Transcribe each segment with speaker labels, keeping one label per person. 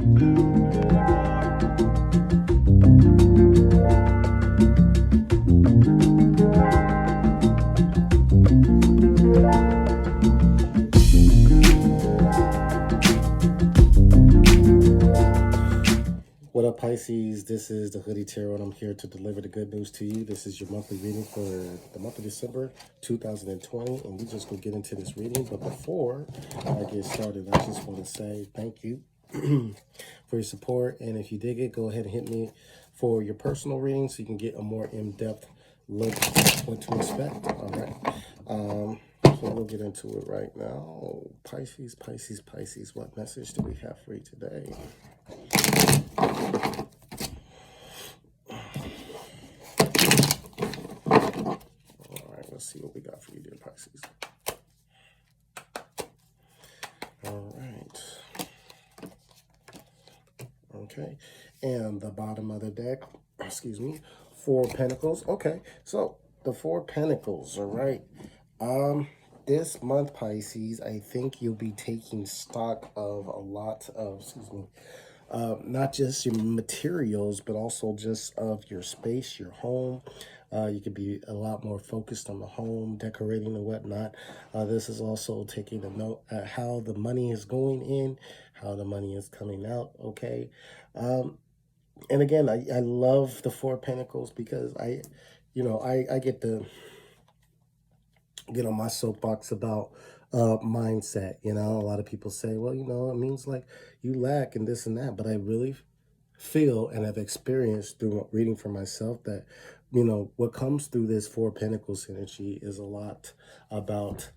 Speaker 1: What up, Pisces? This is the Hoodie Tarot, and I'm here to deliver the good news to you. This is your monthly reading for the month of December 2020, and we just go get into this reading. But before I get started, I just want to say thank you for your support. And if you dig it, go ahead and hit me for your personal reading so you can get a more in-depth look at what to expect. All right. So we'll get into it right now. Pisces, Pisces, Pisces, what message do we have for you today? Let's see what we got for you, dear Pisces. All right. Okay. And the bottom of the deck, excuse me, Four Pentacles. Okay. So the Four Pentacles, all right. This month, Pisces, I think you'll be taking stock of a lot of, excuse me, not just your materials, but also just of your space, your home. You could be a lot more focused on the home, decorating and whatnot. This is also taking a note at how the money is going in, how the money is coming out, okay? And again, I love the Four Pentacles because I get to get on my soapbox about mindset. You know, a lot of people say, well, you know, it means like you lack and this and that, but I really feel and have experienced through reading for myself that, you know, what comes through this Four Pentacles energy is a lot about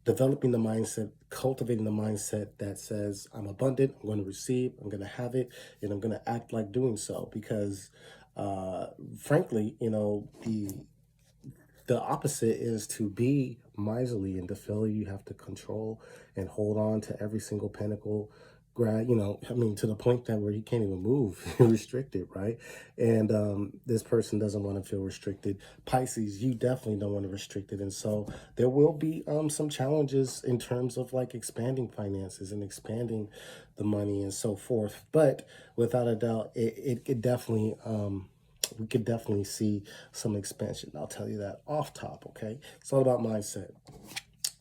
Speaker 1: developing the mindset, cultivating the mindset that says, I'm abundant, I'm going to receive, I'm going to have it, and I'm going to act like doing so. Because frankly, you know, the opposite is to be miserly, and to feel you have to control and hold on to every single pentacle, you know, I mean, to the point that where you can't even move, you're restricted, right? And this person doesn't want to feel restricted. Pisces, you definitely don't want to restrict it. And so there will be some challenges in terms of like expanding finances and expanding the money and so forth. But without a doubt, it could definitely we could definitely see some expansion. I'll tell you that off top, okay? It's all about mindset.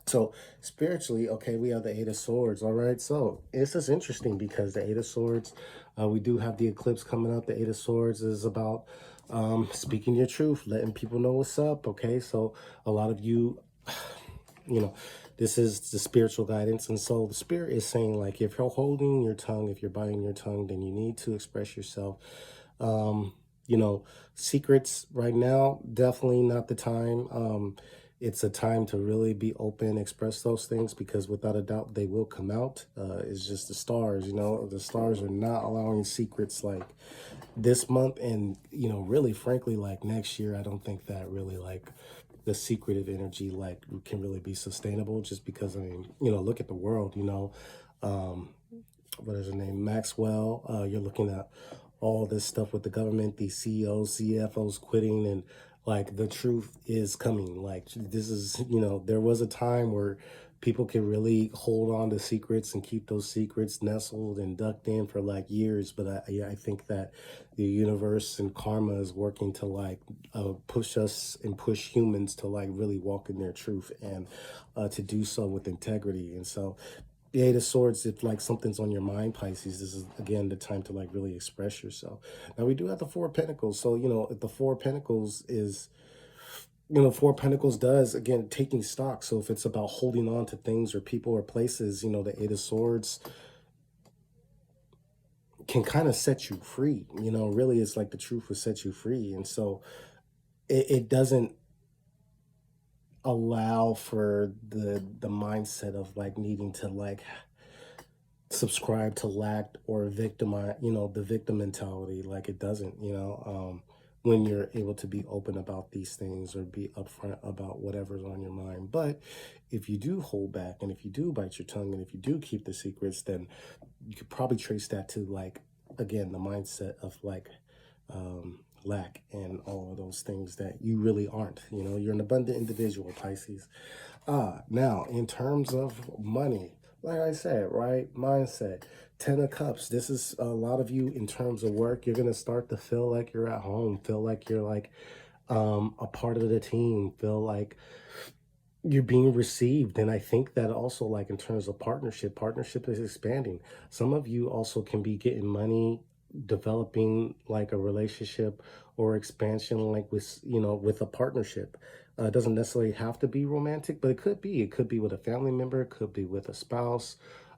Speaker 1: So spiritually, okay, we have the Eight of Swords, all right? So this is interesting because the Eight of Swords, we do have the eclipse coming up. The Eight of Swords is about speaking your truth, letting people know what's up, okay? So a lot of you, you know, this is the spiritual guidance. And so the spirit is saying, like, if you're holding your tongue, if you're biting your tongue, then you need to express yourself. You know, secrets right now, definitely not the time. It's a time to really be open, express those things, because without a doubt, they will come out. It's just the stars, you know, the stars are not allowing secrets like this month. And, you know, really, frankly, like next year, I don't think that really like the secretive energy like can really be sustainable, just because, I mean, you know, look at the world, you know, what is her name? Maxwell. You're looking at all this stuff with the government, these CEOs, CFOs quitting, and like the truth is coming. Like this is, you know, there was a time where people could really hold on to secrets and keep those secrets nestled and ducked in for like years. But I think that the universe and karma is working to like push us and push humans to like really walk in their truth, and to do so with integrity. And so the Eight of Swords, if like something's on your mind, Pisces, this is again the time to like really express yourself. Now we do have the Four of Pentacles. So, you know, if the Four of Pentacles is, you know, Four of Pentacles does, again, taking stock. So if it's about holding on to things or people or places, you know, the Eight of Swords can kind of set you free. You know, really it's like the truth will set you free. And so it doesn't allow for the mindset of like needing to like subscribe to lack or victimize, you know, the victim mentality. Like it doesn't, you know, when you're able to be open about these things or be upfront about whatever's on your mind. But if you do hold back, and if you do bite your tongue, and if you do keep the secrets, then you could probably trace that to like, again, the mindset of like lack and all of those things that you really aren't. You know, you're an abundant individual, Pisces. Now, in terms of money, like I said, right? Mindset. 10 of Cups. This is a lot of you in terms of work. You're gonna start to feel like you're at home. Feel like you're like a part of the team. Feel like you're being received. And I think that also, like in terms of partnership is expanding. Some of you also can be getting money, developing like a relationship or expansion, like with, with a partnership. It doesn't necessarily have to be romantic, but it could be with a family member, it could be with a spouse,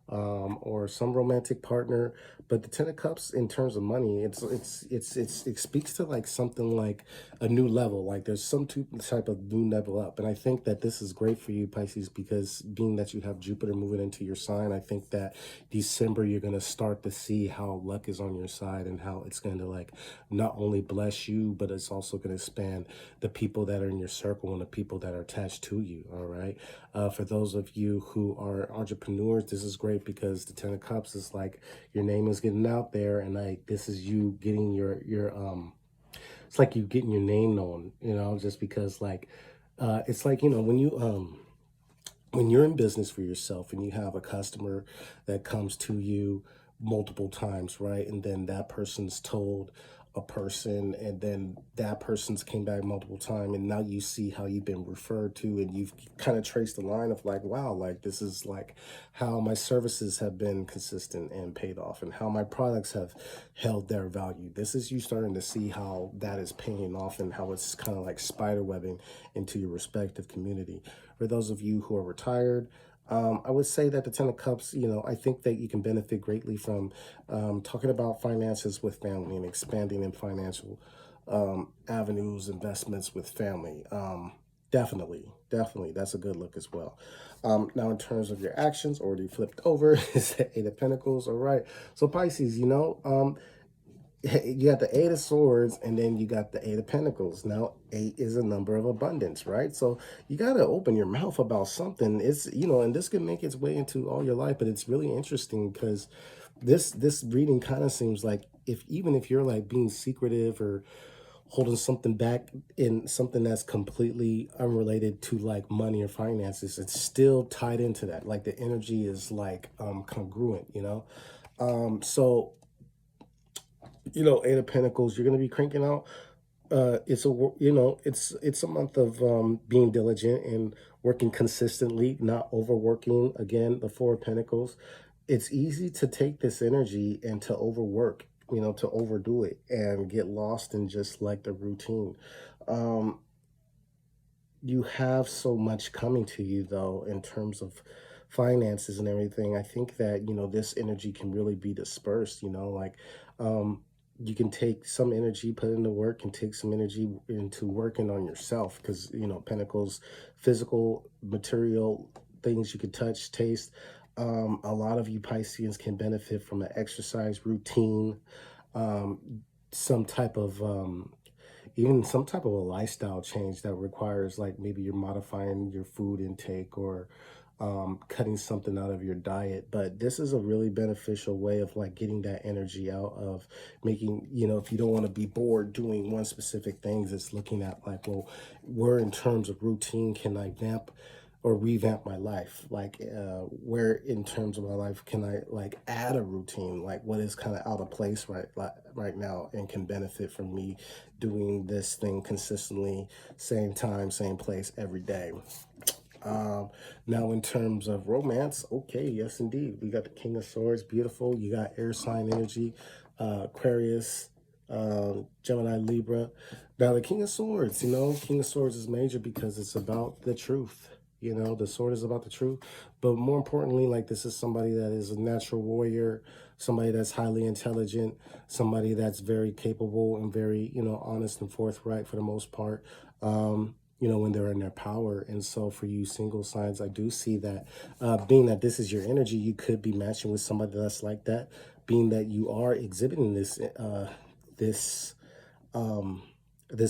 Speaker 1: or some romantic partner. But the 10 of Cups, in terms of money, it speaks to like something like a new level. Like there's some type of new level up, and I think that this is great for you, Pisces, because being that you have Jupiter moving into your sign, I think that December you're gonna start to see how luck is on your side and how it's going to like not only bless you, but it's also going to expand the people that are in your circle and the people that are attached to you. All right. For those of you who are entrepreneurs, this is great because the 10 of Cups is like your name is getting out there, and like this is you getting your it's like you getting your name known, just because like it's like, when you're in business for yourself and you have a customer that comes to you multiple times, right? And then that person's told a person, and then that person's came back multiple times, and now you see how you've been referred to, and you've kind of traced the line of like, wow, like this is like how my services have been consistent and paid off, and how my products have held their value. This is you starting to see how that is paying off, and how it's kind of like spider webbing into your respective community. For those of you who are retired, I would say that the 10 of Cups, I think that you can benefit greatly from talking about finances with family and expanding in financial avenues, investments with family. Definitely, that's a good look as well. Now, in terms of your actions, already flipped over is the Eight of Pentacles. All right, so Pisces, you got the Eight of Swords, and then you got the Eight of Pentacles. Now, eight is a number of abundance, right? So you got to open your mouth about something. It's, and this can make its way into all your life, but it's really interesting because this reading kind of seems like, if even if you're like being secretive or holding something back in something that's completely unrelated to like money or finances, it's still tied into that. Like the energy is like congruent, so Eight of Pentacles, you're going to be cranking out. It's a month of being diligent and working consistently, not overworking. Again, the Four of Pentacles. It's easy to take this energy and to overwork, to overdo it and get lost in just like the routine. Um, you have so much coming to you though in terms of finances and everything. I think that this energy can really be dispersed, like um you can take some energy, put into work, and take some energy into working on yourself, because Pentacles, physical material things you could touch, taste. A lot of you Pisceans can benefit from an exercise routine, um some type of even some type of a lifestyle change that requires like maybe you're modifying your food intake, or cutting something out of your diet. But this is a really beneficial way of like getting that energy out of making, if you don't want to be bored doing one specific things, it's looking at like, well, where in terms of routine can I vamp or revamp my life? Like where in terms of my life can I like add a routine? Like what is kind of out of place right now and can benefit from me doing this thing consistently, same time, same place, every day. Now in terms of romance, okay, yes indeed, we got the King of Swords, beautiful. You got air sign energy, Aquarius, Gemini, Libra. Now the King of Swords, King of Swords is major because it's about the truth. The sword is about the truth, but more importantly, like this is somebody that is a natural warrior, somebody that's highly intelligent, somebody that's very capable and very, honest and forthright for the most part. When they're in their power. And so for you single signs, I do see that being that this is your energy, you could be matching with somebody that's like that, being that you are exhibiting this this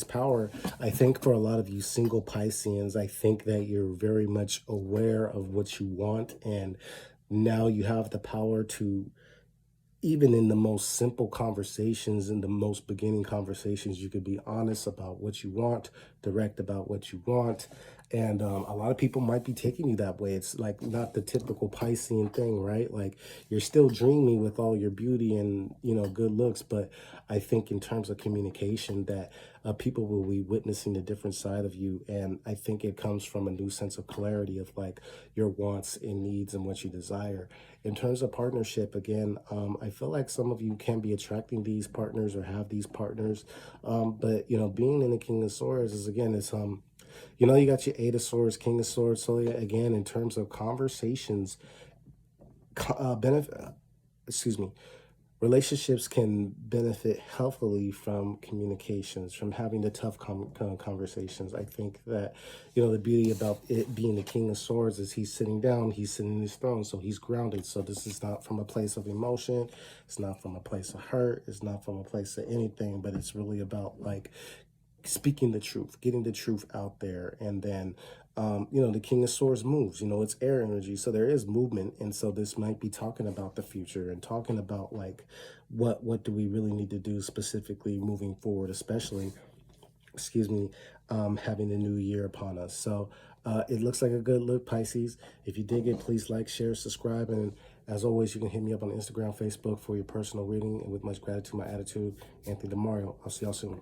Speaker 1: power. I think for a lot of you single Pisceans, I think that you're very much aware of what you want, and now you have the power to, even in the most simple conversations, in the most beginning conversations, you could be honest about what you want, direct about what you want, And a lot of people might be taking you that way. It's like not the typical Piscean thing, right? Like you're still dreamy with all your beauty and, you know, good looks. But I think in terms of communication that people will be witnessing a different side of you. And I think it comes from a new sense of clarity of like your wants and needs and what you desire. In terms of partnership, again, I feel like some of you can be attracting these partners or have these partners. But, you know, being in the King of Swords is, again, it's, you know, you got your Eight of Swords, King of Swords. So yeah, again, in terms of conversations, benefit, excuse me, relationships can benefit healthily from communications, from having the tough conversations. I think that, you know, the beauty about it being the King of Swords is he's sitting down, he's sitting in his throne, so he's grounded. So this is not from a place of emotion. It's not from a place of hurt. It's not from a place of anything, but it's really about like speaking the truth, getting the truth out there. And then, you know, the King of Swords moves, you know, it's air energy. So there is movement. And so this might be talking about the future and talking about like, what do we really need to do specifically moving forward, especially, excuse me, having the new year upon us. So it looks like a good look, Pisces. If you dig it, please like, share, subscribe. And as always, you can hit me up on Instagram, Facebook for your personal reading. And with much gratitude, my attitude, Anthony DeMario. I'll see y'all soon.